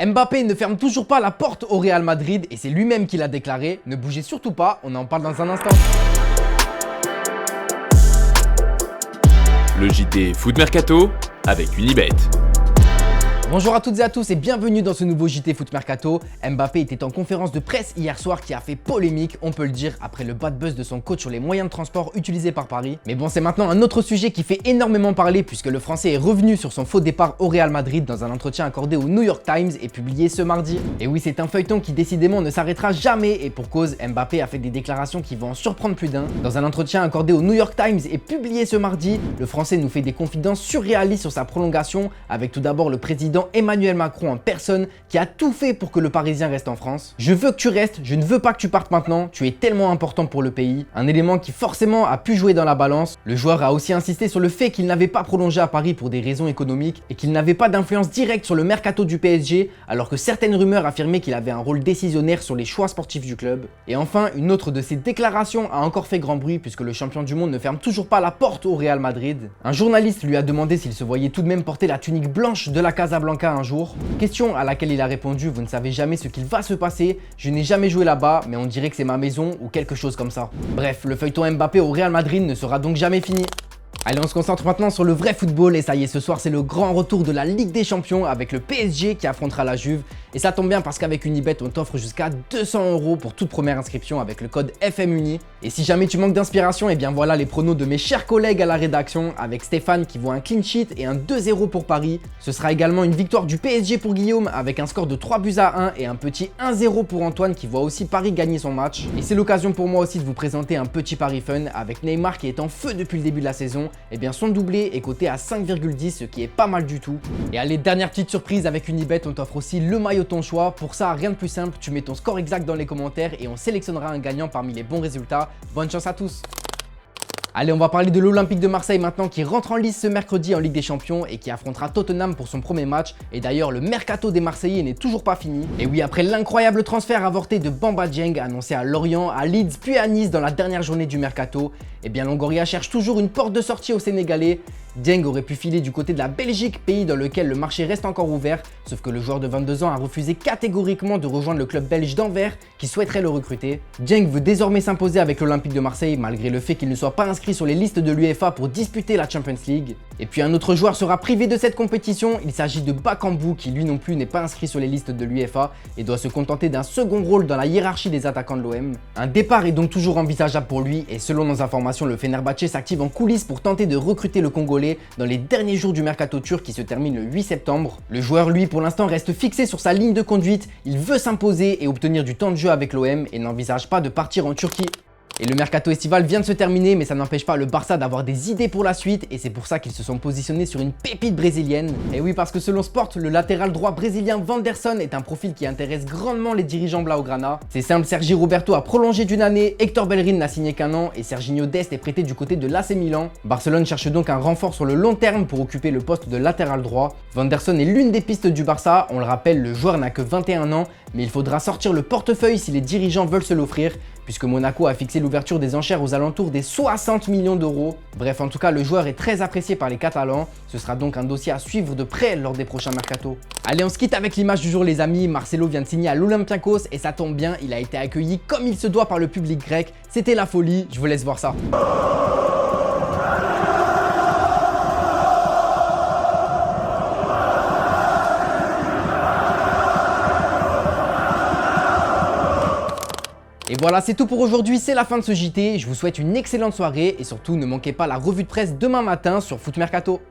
Mbappé ne ferme toujours pas la porte au Real Madrid et c'est lui-même qui l'a déclaré. Ne bougez surtout pas, on en parle dans un instant. Le JT Foot Mercato avec Unibet. Bonjour à toutes et à tous et bienvenue dans ce nouveau JT Foot Mercato. Mbappé était en conférence de presse hier soir qui a fait polémique, on peut le dire, après le bad buzz de son coach sur les moyens de transport utilisés par Paris. Mais bon, c'est maintenant un autre sujet qui fait énormément parler puisque le Français est revenu sur son faux départ au Real Madrid dans un entretien accordé au New York Times et publié ce mardi. Et oui, c'est un feuilleton qui décidément ne s'arrêtera jamais et pour cause, Mbappé a fait des déclarations qui vont en surprendre plus d'un. Dans un entretien accordé au New York Times et publié ce mardi, le Français nous fait des confidences surréalistes sur sa prolongation avec tout d'abord le président Emmanuel Macron en personne qui a tout fait pour que le Parisien reste en France. Je veux que tu restes, je ne veux pas que tu partes maintenant, tu es tellement important pour le pays. Un élément qui forcément a pu jouer dans la balance. Le joueur a aussi insisté sur le fait qu'il n'avait pas prolongé à Paris pour des raisons économiques et qu'il n'avait pas d'influence directe sur le mercato du PSG alors que certaines rumeurs affirmaient qu'il avait un rôle décisionnaire sur les choix sportifs du club. Et enfin, une autre de ses déclarations a encore fait grand bruit puisque le champion du monde ne ferme toujours pas la porte au Real Madrid. Un journaliste lui a demandé s'il se voyait tout de même porter la tunique blanche de la Casablanca un jour. Question à laquelle il a répondu: vous ne savez jamais ce qu'il va se passer, je n'ai jamais joué là-bas mais on dirait que c'est ma maison ou quelque chose comme ça. Bref, le feuilleton Mbappé au Real Madrid ne sera donc jamais fini. Allez, on se concentre maintenant sur le vrai football et ça y est, ce soir c'est le grand retour de la Ligue des Champions avec le PSG qui affrontera la Juve. Et ça tombe bien parce qu'avec Unibet, on t'offre jusqu'à 200 € pour toute première inscription avec le code FMUNI. Et si jamais tu manques d'inspiration, et bien voilà les pronos de mes chers collègues à la rédaction avec Stéphane qui voit un clean sheet et un 2-0 pour Paris. Ce sera également une victoire du PSG pour Guillaume avec un score de 3-1 et un petit 1-0 pour Antoine qui voit aussi Paris gagner son match. Et c'est l'occasion pour moi aussi de vous présenter un petit pari fun avec Neymar qui est en feu depuis le début de la saison. Et bien son doublé est coté à 5,10, ce qui est pas mal du tout. Et allez, dernière petite surprise avec Unibet, on t'offre aussi le maillot de ton choix. Pour ça, rien de plus simple, tu mets ton score exact dans les commentaires et on sélectionnera un gagnant parmi les bons résultats. Bonne chance à tous! Allez, on va parler de l'Olympique de Marseille maintenant qui rentre en lice ce mercredi en Ligue des Champions et qui affrontera Tottenham pour son premier match. Et d'ailleurs, le mercato des Marseillais n'est toujours pas fini. Et oui, après l'incroyable transfert avorté de Bamba Dieng annoncé à Lorient, à Leeds puis à Nice dans la dernière journée du mercato, eh bien Longoria cherche toujours une porte de sortie au Sénégalais. Dieng aurait pu filer du côté de la Belgique, pays dans lequel le marché reste encore ouvert, sauf que le joueur de 22 ans a refusé catégoriquement de rejoindre le club belge d'Anvers qui souhaiterait le recruter. Dieng veut désormais s'imposer avec l'Olympique de Marseille malgré le fait qu'il ne soit pas inscrit sur les listes de l'UEFA pour disputer la Champions League. Et puis un autre joueur sera privé de cette compétition, il s'agit de Bakambu qui lui non plus n'est pas inscrit sur les listes de l'UEFA et doit se contenter d'un second rôle dans la hiérarchie des attaquants de l'OM. Un départ est donc toujours envisageable pour lui et selon nos informations, le Fenerbahçe s'active en coulisses pour tenter de recruter le Congolais dans les derniers jours du mercato turc qui se termine le 8 septembre. Le joueur, lui, pour l'instant reste fixé sur sa ligne de conduite, il veut s'imposer et obtenir du temps de jeu avec l'OM et n'envisage pas de partir en Turquie. Et le mercato estival vient de se terminer, mais ça n'empêche pas le Barça d'avoir des idées pour la suite et c'est pour ça qu'ils se sont positionnés sur une pépite brésilienne. Et oui, parce que selon Sport, le latéral droit brésilien Wanderson est un profil qui intéresse grandement les dirigeants blaugrana. C'est simple, Sergi Roberto a prolongé d'une année, Hector Bellerin n'a signé qu'un an et Serginho Dest est prêté du côté de l'AC Milan. Barcelone cherche donc un renfort sur le long terme pour occuper le poste de latéral droit. Wanderson est l'une des pistes du Barça, on le rappelle, le joueur n'a que 21 ans, mais il faudra sortir le portefeuille si les dirigeants veulent se l'offrir, puisque Monaco a fixé l'ouverture des enchères aux alentours des 60 millions d'euros. Bref, en tout cas, le joueur est très apprécié par les Catalans. Ce sera donc un dossier à suivre de près lors des prochains mercatos. Allez, on se quitte avec l'image du jour les amis. Marcelo vient de signer à l'Olympiakos et ça tombe bien, il a été accueilli comme il se doit par le public grec. C'était la folie, je vous laisse voir ça. Et voilà, c'est tout pour aujourd'hui, c'est la fin de ce JT. Je vous souhaite une excellente soirée et surtout ne manquez pas la revue de presse demain matin sur Foot Mercato.